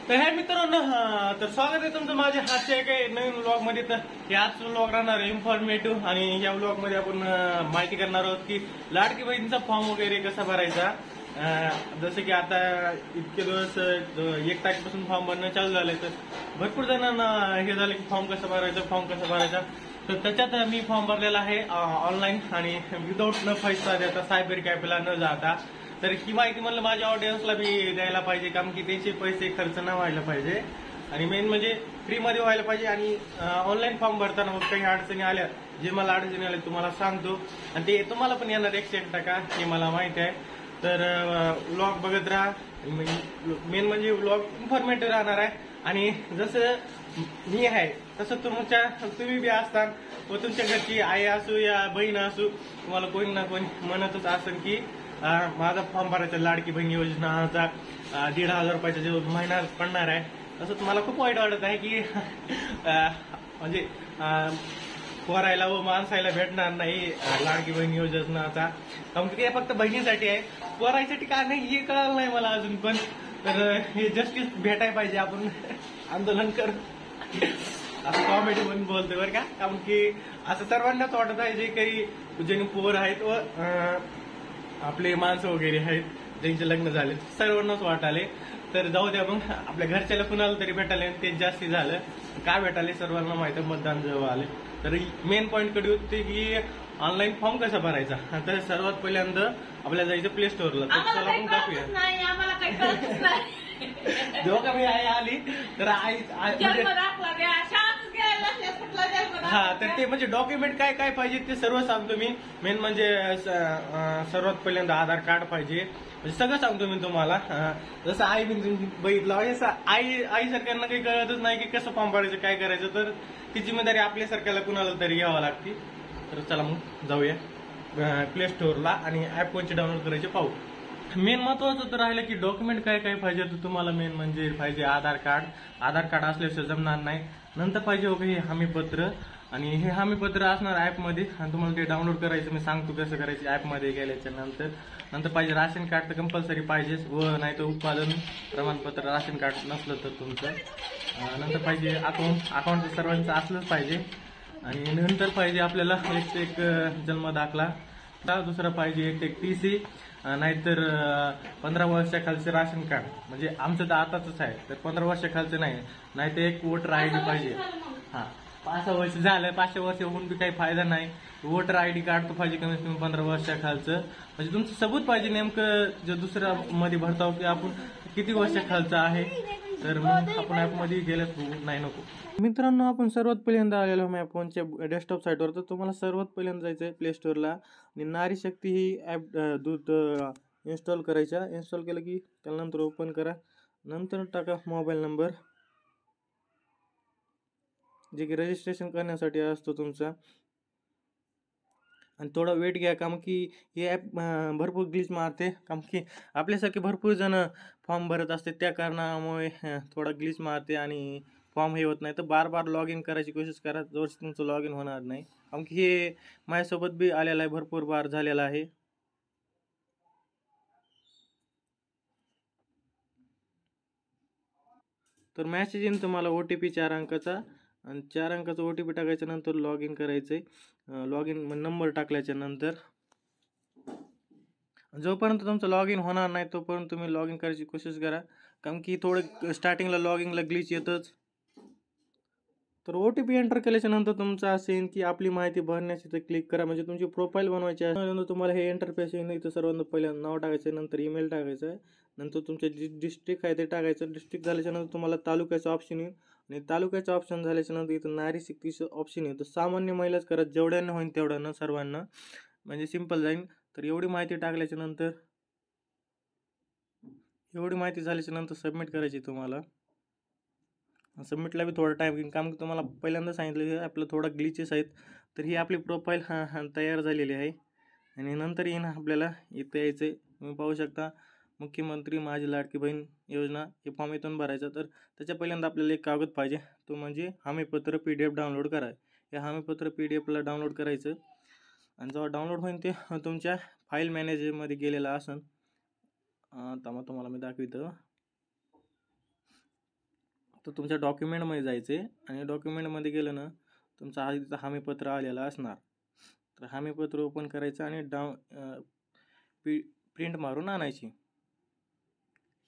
तर हे मित्रांनो तर स्वागत आहे तुमचं माझ्या हातच्या काही नवीन व्लॉग मध्ये। तर याच व्लॉग राहणार इन्फॉर्मेटिव्ह आणि या व्लॉग मध्ये आपण माहिती करणार आहोत की लाडकी बहिणीचा फॉर्म वगैरे कसा भरायचा। जसं की आता इतके दिवस 1 तारखेपासून फॉर्म भरणं चालू झालंय, तर भरपूर जणांना हे झालं की फॉर्म कसा भरायचा। तर त्याच्यात मी फॉर्म भरलेला आहे ऑनलाईन आणि विदाऊट न पैसा देता सायबर कॅफेला न जाता। तर ही माहिती म्हणलं माझ्या ऑडियन्सला बी द्यायला पाहिजे, कारण की त्यांचे पैसे खर्च न व्हायला पाहिजे आणि मेन म्हणजे फ्रीमध्ये व्हायला पाहिजे। आणि ऑनलाईन फॉर्म भरताना काही अडचणी आल्या, जे मला अडचणी आल्या तुम्हाला सांगतो आणि ते तुम्हाला पण येणार 100% हे मला माहिती आहे। तर व्लॉग बघत राहा। मेन म्हणजे व्लॉग इन्फॉर्मेटिव्ह राहणार आहे आणि जसं मी आहे तसं तुम्ही बी असतात व तुमच्या घरची आई असू या बहीण असू, तुम्हाला कोणी ना कोणी म्हणतच असेल की माझा फॉर्म भरायचा लाडकी बहीण योजनाचा 1,500 रुपयाचा जो महिना पडणार आहे। तसंच मला खूप वाईट वाटत आहे की म्हणजे पोरायला व माणसायला भेटणार नाही लाडकी बहीण योजनाचा, कारण की ते फक्त बहिणीसाठी आहे, पोरायसाठी का नाही हे कळलं नाही मला अजून पण। तर हे जस्टिस भेटायला पाहिजे, आपण आंदोलन कर असं कॉमेडी म्हणून बोलतोय बरं का, कारण की असं सर्वांनाच वाटत आहे जे काही ज्यांनी पोर आहेत व आपले माणसं वगैरे आहेत ज्यांचे लग्न झाले सर्वांनाच वाटाले। तर जाऊ द्या, मग आपल्या घरच्याला कुणाला तरी भेटायला ते जास्ती झालं, काय भेटाले सर्वांना माहिती, मतदान जवळ आले। तर मेन पॉईंट कडे होते की ऑनलाईन फॉर्म कसा भरायचा। तर सर्वात पहिल्यांदा आपल्याला जायचं प्ले स्टोअरला, तर चला आपण टाकूया। जेव्हा का मी आई आली तर आई हा, तर ते म्हणजे डॉक्युमेंट काय काय पाहिजे ते सर्व सांगतो मी। मेन म्हणजे सर्वात पहिल्यांदा आधार कार्ड पाहिजे, म्हणजे सगळं सांगतो मी तुम्हाला। जसं आई बघितलं आई सरकारनं काही कळतच नाही की कसं फॉर्म भरायचं काय करायचं, तर ती जिम्मेदारी आपल्यासारख्याला कुणाला तरी घ्यावं लागते। तर चला मग जाऊया प्ले स्टोअरला आणि ऍप कोणचे डाउनलोड करायचे पाहू। मेन महत्वाचं तर राहिलं की डॉक्युमेंट काय काय पाहिजे, तर तुम्हाला मेन म्हणजे पाहिजे आधार कार्ड असल्याशिवाय जमणार नाही। नंतर पाहिजे हे हमीपत्र, आणि हे हमीपत्र असणार ऍपमध्ये आणि तुम्हाला ते डाउनलोड करायचं, मी सांगतो कसं करायचं ऍपमध्ये गेल्याच्या नंतर पाहिजे राशन कार्ड तर कंपल्सरी पाहिजेच, व नाही तर उत्पादन प्रमाणपत्र राशन कार्ड नसलं तर तुमचं। नंतर पाहिजे अकाउंट सर्वांचं असलंच पाहिजे, आणि नंतर पाहिजे आपल्याला एक जन्म दाखला, दुसरा पाहिजे एक TC, नाहीतर 15 वर्षाखालचं राशन कार्ड, म्हणजे आमचं तर आताच आहे तर 15 वर्षाखालचं नाही तर एक वोटर ID पाहिजे। हा, 5 वर्ष झालं, 5 वर्ष होऊन बी काही फायदा नाही, वोटर ID कार्ड तो पाहिजे कमीत कमी 15 वर्षाखालचं, म्हणजे तुमचं सबूत पाहिजे नेमकं जे दुसऱ्या मध्ये भरताव की आपण किती वर्षाखालचं आहे। तर मग आपण ऍपमध्ये गेलं नाही नको। मित्रांनो, आपण सर्वात पहिल्यांदा आलेलो मी फोनच्या डेस्कटॉप साईटवर, तर तुम्हाला सर्वात पहिल्यांदा जायचंय प्ले स्टोअरला आणि नारी शक्ती ही ऍप दूध इन्स्टॉल करायचा। इन्स्टॉल केलं की त्यानंतर ओपन करा, नंतर टाका मोबाईल नंबर जे की रजिस्ट्रेशन करण्यासाठी असतो तुमचा, आणि थोडा वेट घ्या, काम की हे ॲप भरपूर ग्लिच मारते, काम की आपल्यासारखे भरपूर जण फॉर्म भरत असते, त्या कारणामुळे थोडा ग्लिच मारते आणि फॉर्म हे होत नाही। तर बार लॉग इन करायची कोशिश करा, जोर तुमचं लॉग इन होणार नाही, कारण की हे माझ्यासोबत बी आलेलं आहे, भरपूर बार झालेला आहे। तर मॅसेज येईन तुम्हाला OTP 4 अंकाचा, आणि 4 अंकाचा OTP टाकायच्या नंतर लॉग इन करायचंय। लॉग इन नंबर टाकल्याच्या नंतर जोपर्यंत तुमचं लॉग इन होणार नाही तोपर्यंत तुम्ही लॉग इन करायची कोशिश करा, कारण की थोडं स्टार्टिंगला लॉग इनला ग्लिच येतच। तर OTP एंटर केल्याच्या नंतर तुमचं असं येईल की आपली माहिती भरण्याची तर क्लिक करा, म्हणजे तुमची प्रोफाईल बनवायची आहे। तुम्हाला हे इंटरफेस येईल, इथं सर्वांना पहिल्यांदा नाव टाकायचं, नंतर ईमेल टाकायचं आहे, नंतर तुमचे डिस्ट्रिक्ट आहे ते टाकायचं। डिस्ट्रिक्ट झाल्याच्या नंतर तुम्हाला तालुक्याचं ऑप्शन येईल, आणि तालुक्याचं ऑप्शन झाल्याच्या नंतर इथं नारी शक्तीचं ऑप्शन येईल। तर सामान्य महिलाच करा, जेवढ्यांना होईल तेवढ्यांना सर्वांना, म्हणजे सिंपल जाईल। तर एवढी माहिती टाकल्याच्या नंतर एवढी माहिती झाल्याच्या नंतर सबमिट करायची तुम्हाला। सबमिटला बी थोडा टाईम घेईन, काम की तुम्हाला पहिल्यांदा सांगितलं आपलं थोडा ग्लिचेस आहेत। तर ही आपली प्रोफाईल तयार झालेली आहे, आणि नंतर येईन आपल्याला इथं यायचं आहे, तुम्ही पाहू शकता मुख्यमंत्री माझी लाडकी बहीण योजना, हे फॉर्म इथून भरायचा। तर त्याच्या पहिल्यांदा आपल्याला एक कागद पाहिजे, तो म्हणजे हमीपत्र PDF डाउनलोड करा। हे हमीपत्र PDFला डाउनलोड करायचं, आणि जेव्हा डाउनलोड होईल ते तुमच्या फाईल मॅनेजरमध्ये गेलेला असेल, तुम्हाला मी दाखवितो। तर तुमच्या डॉक्युमेंटमध्ये जायचं आहे आणि डॉक्युमेंटमध्ये गेलं ना तुमचं आधीचं हमीपत्र आलेलं असणार. तर हमीपत्र ओपन करायचं आणि प्रिंट मारून आणायची.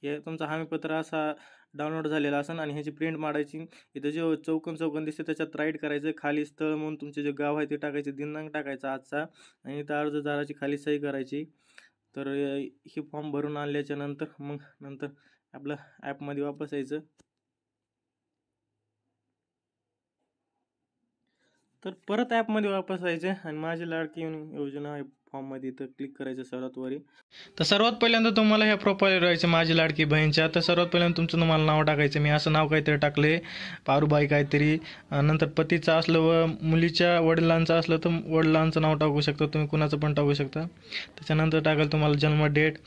हे तुमचं हमीपत्र असा डाउनलोड झालेला असेल आणि ह्याची प्रिंट मारायची. इथं जे चौकन दिसते त्याच्यात राईट करायचं, खाली स्थळ म्हणून तुमचे जे गाव आहे ते टाकायचे, दिनांक टाकायचा आजचा आणि इथं अर्जदाराची खाली सही करायची. तर ही फॉर्म भरून आणल्याच्या नंतर नंतर आपलं ॲपमध्ये वापस यायचं. तर परत ॲपमध्ये वापस यायचं आणि माझी लाडकी योजना फॉर्ममध्ये इथं क्लिक करायचं सर्वात वरी. तर सर्वात पहिल्यांदा तुम्हाला ह्या प्रोफाईल राहायचं माझी लाडकी बहीणच्या. तर सर्वात पहिल्यांदा तुमचं तुम्हाला नाव टाकायचं. मी असं नाव काहीतरी टाकले, पारूबाई काहीतरी. नंतर पतीचं असलं व मुलीच्या वडिलांचं असलं तर वडिलांचं नाव टाकू शकता तुम्ही, कुणाचं पण टाकू शकता. त्याच्यानंतर टाकाल तुम्हाला जन्म डेट,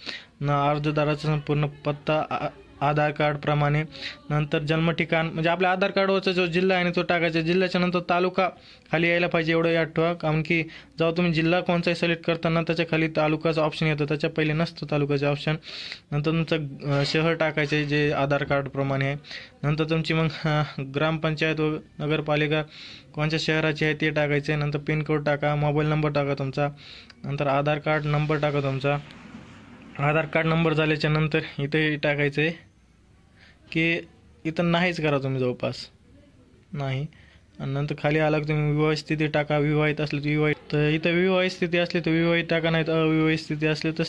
अर्जदाराचा संपूर्ण पत्ता आधार कार्ड प्रमाणे. नंतर जन्म ठिकाण म्हणजे आपल्या आधार कार्डवरचा जो जिल्हा आहे तो टाकायचा. जिल्ह्याच्या नंतर तालुका खाली यायला पाहिजे एवढं याद ठेवा, कारण की जेव्हा तुम्ही जिल्हा कोणताही सिलेक्ट करताना त्याच्या खाली तालुकाचं ऑप्शन येतं, त्याच्या पहिले नसतं तालुकाचे ऑप्शन. नंतर तुमचं शहर टाकायचे जे आधार कार्ड प्रमाणे आहे. नंतर तुमची मग ग्रामपंचायत व नगरपालिका कोणत्या शहराची आहे ते टाकायचे. नंतर पिनकोड टाका, मोबाईल नंबर टाका तुमचा, नंतर आधार कार्ड नंबर टाका तुमचा. आधार कार्ड नंबर झाल्याच्या नंतर इथे टाकायचं आहे की इथं नाहीच करा तुम्ही, जवळपास नाही. आणि नंतर खाली आला की तुम्ही विवाहित स्थिती टाका, विवाहित असले तर विवाहित. तर इथं विवाहित स्थिती असली तर विवाहित टाका, नाही तर अविवाहित स्थिती असली तर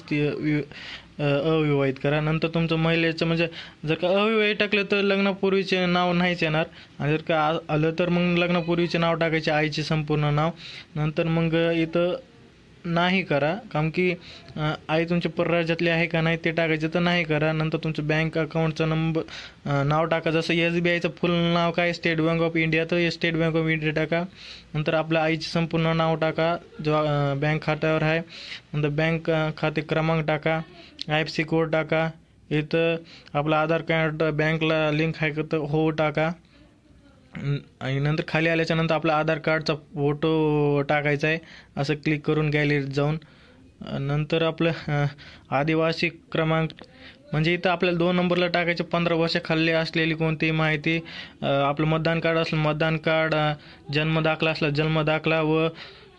अविवाहित करा. नंतर तुमचं महिलेचं म्हणजे जर का अविवाहित टाकलं तर लग्नापूर्वीचे नाव नाहीच येणार, आणि जर का आलं तर मग लग्नापूर्वीचे नाव टाकायचे, आईचे संपूर्ण नाव. नंतर मग इथं नाही करा, कारण की आई तुमच्या परराज्यातली आहे का नाही ते टाकायचं, तर नाही करा. नंतर तुमचं बँक अकाउंटचा नाव टाका. जसं SBIचं फुल नाव काय, स्टेट बँक ऑफ इंडिया, तर स्टेट बँक ऑफ इंडिया टाका. नंतर आपल्या आईचे संपूर्ण नाव टाका जो बँक खात्यावर आहे. नंतर बँक खाते क्रमांक टाका, IFSC कोड टाका. इथं आपलं आधार कार्ड बँकला लिंक आहे का तर हो टाका. आणि नंतर खाली आल्याच्या नंतर आपला आधार कार्डचा फोटो टाकायचा आहे, असं क्लिक करून गॅलरीत जाऊन. नंतर आपलं आदिवासी क्रमांक म्हणजे इथं आपल्याला 2 नंबरला टाकायचे 15 वर्षाखाली असलेली कोणतीही माहिती. आपलं मतदान कार्ड असलं मतदान कार्ड, जन्म दाखला असला जन्म दाखला व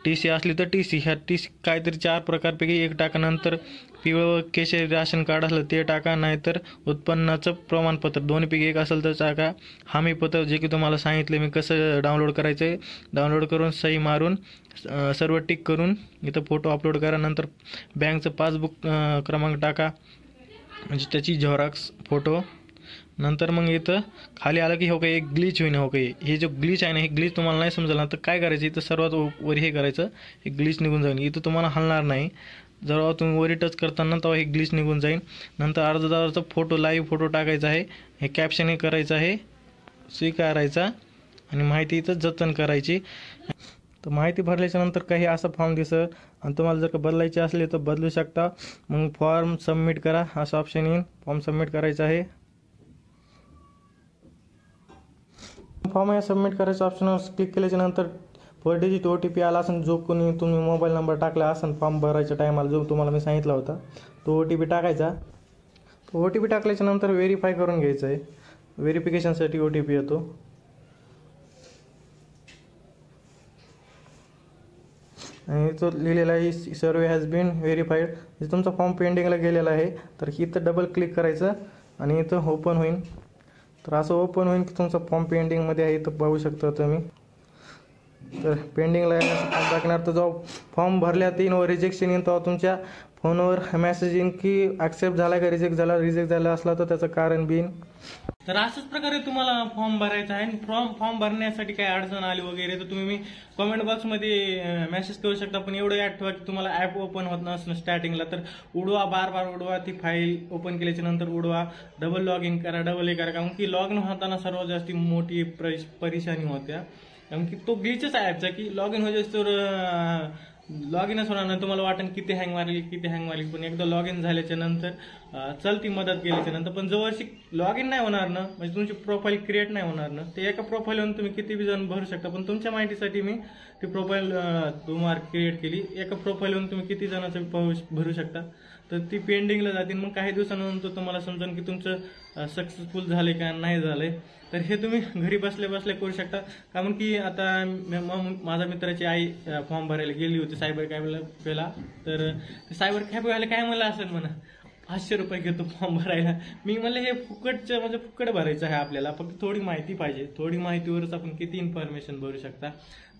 TC असली तर TC. ह्या TC काहीतरी 4 प्रकारपैकी एक टाका. नंतर पिवळं केशरी राशन कार्ड असलं ते टाका, नाहीतर उत्पन्नाचं प्रमाणपत्र दोन्हीपैकी एक असेल तर टाका. हमीपत्र जे की तुम्हाला सांगितलं मी कसं डाउनलोड करायचं आहे, डाउनलोड करून सही मारून सर्व टिक करून इथं फोटो अपलोड करा. नंतर बँकचं पासबुक क्रमांक टाका, म्हणजे त्याची झेरॉक्स फोटो. नंतर मग इथं खाली आलं की हो काही एक ग्लिच होईन. हो काही हे जो ग्लिच आहे ना, हे ग्लिच तुम्हाला नाही समजलं तर काय करायचं, इथं सर्वात वर हे करायचं, हे ग्लिच निघून जाईल. इथं तुम्हाला हलणार नाही, जेव्हा तुम्ही वरी टच करताना तेव्हा हे ग्लिच निघून जाईल. नंतर अर्जदाराचा फोटो लाईव्ह फोटो टाकायचा आहे, हे कॅप्शन हे करायचं आहे, स्वीकारायचा आणि माहिती इथं जतन करायची. तर माहिती भरल्याच्या नंतर काही असा फॉर्म दिसत आणि तुम्हाला जर का बदलायचे असले तर बदलू शकता. मग फॉर्म सबमिट करा असं ऑप्शन येईल, फॉर्म सबमिट करायचा आहे. फॉर्म हे सबमिट करायचं ऑप्शनवर क्लिक केल्याच्या नंतर 4 डिजिट OTP आला असेल, जो कोणी तुम्ही मोबाईल नंबर टाकला असेल फॉर्म भरायच्या टायमाला जो तुम्हाला मी सांगितला होता तो OTP टाकायचा. तो OTP टाकल्याच्या नंतर व्हेरीफाय करून घ्यायचं आहे. व्हेरिफिकेशनसाठी OTP येतो. आणि तो लिहिलेला आहे सर्वे हॅज बीन व्हेरीफाईड. म्हणजे तुमचा फॉर्म पेंडिंगला गेलेला आहे, तर इथं डबल क्लिक करायचं आणि इथं ओपन होईल. तर असं ओपन होईल की तुमचा फॉर्म पेंडिंगमध्ये आहे, इथं पाहू शकता तुम्ही. तर पेंडिंगला फॉर्म टाकणार तर जेव्हा फॉर्म भरल्या 3 वर रिजेक्शन येईल तेव्हा तुमच्या फोनवर मेसेज येईल की ॲक्सेप्ट झाला का रिजेक्ट झाला. रिजेक्ट झाला असला तर त्याचं कारण बिन. तर अशाच प्रकारे तुम्हाला फॉर्म भरायचा आहे. फॉर्म भरण्यासाठी काही अडचण आली वगैरे तर तुम्ही कमेंट बॉक्समध्ये मेसेज करू शकता. पण एवढं याद ठेवा की तुम्हाला ॲप ओपन होत नसणं स्टार्टिंगला तर उडवा, बार उडवा. ती फाईल ओपन केल्याच्या नंतर उडवा, डबल लॉग इन करा, डबल हे करा, कारण की लॉग इन होताना सर्वात जास्त मोठी परेशानी होत्या. कारण की तो ग्लिचच आहे ॲपचा की लॉग इन होतेच तर लॉग इनच होणार नाही. तुम्हाला वाटेल किती हँग मारली, पण एकदा लॉग इन झाल्याच्या नंतर चलती मदत केल्याच्या नंतर पण जवळशी लॉग इन नाही होणार ना, म्हणजे तुमची प्रोफाईल क्रिएट नाही होणार ना. ते एका प्रोफाईलवरून तुम्ही किती बी जण भरू शकता. पण तुमच्या माहितीसाठी मी ती प्रोफाईल तुम्हाला क्रिएट केली. एका प्रोफाईलवरून तुम्ही किती जणांचं भरू शकता. तर ती पेंडिंगला जातील. मग काही दिवसानंतर तुम्हाला समजेल की तुमचं सक्सेसफुल झाले का नाही झालंय. तर हे तुम्ही घरी बसल्या बसल्या करू शकता. कारण की आता माझ्या मित्राची आई फॉर्म भरायला गेली होती सायबर कॅफेला. तर सायबर कॅफेवाले काय म्हणलं असेल म्हणा 500 रुपये घेतो फॉर्म भरायला. मी म्हणलं हे फुकटचं म्हणजे फुकट भरायचं आहे आपल्याला, फक्त थोडी माहिती पाहिजे. थोडी माहितीवरच आपण किती इन्फॉर्मेशन भरू शकता.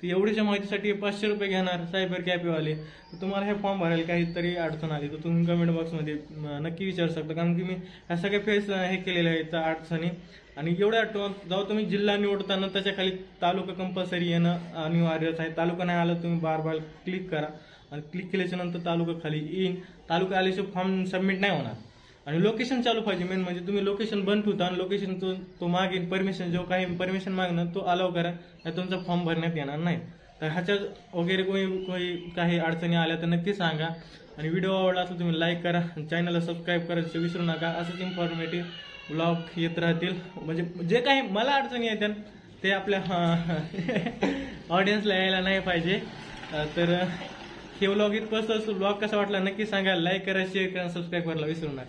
तर एवढ्याच्या माहितीसाठी 500 रुपये घेणार सायबर कॅफेवाले. तुम्हाला हे फॉर्म भरायला काहीतरी अडचण आली तर तुम्ही कमेंट बॉक्समध्ये नक्की विचारू शकता. कारण की मी ह्या सगळ्या फेस हे केलेल्या आहेत अडचणी. आणि एवढ्या जेव्हा तुम्ही जिल्हा निवडताना त्याच्या खाली तालुका कंपल्सरी येणं अनिवार्यच आहे. तालुका नाही आला तुम्ही बार क्लिक करा आणि क्लिक केल्याच्या नंतर तालुका खाली येईन. तालुका आल्याशिवाय फॉर्म सबमिट नाही होणार. आणि लोकेशन चालू पाहिजे मेन म्हणजे. तुम्ही लोकेशन बंद ठेवता आणि लोकेशन तो मागेन परमिशन जो काही परमिशन मागणं तो अलाव करा, नाही तुमचा फॉर्म भरण्यात येणार नाही. तर ह्याच्या वगैरे काही अडचणी आल्या तर नक्की सांगा. आणि व्हिडिओ आवडला असेल तुम्ही लाईक करा, चॅनलला सबस्क्राईब करायचं विसरू नका. असंच इन्फॉर्मेटिव्ह ब्लॉग येत राहतील. म्हणजे जे काही मला अडचणी येतात ते आपल्या ऑडियन्सला यायला नाही पाहिजे. तर हे व्लॉग इथपासून ब्लॉग कसा वाटला नक्की सांगा. लाईक करा, शेअर करा, सबस्क्राईब करायला विसरू नका.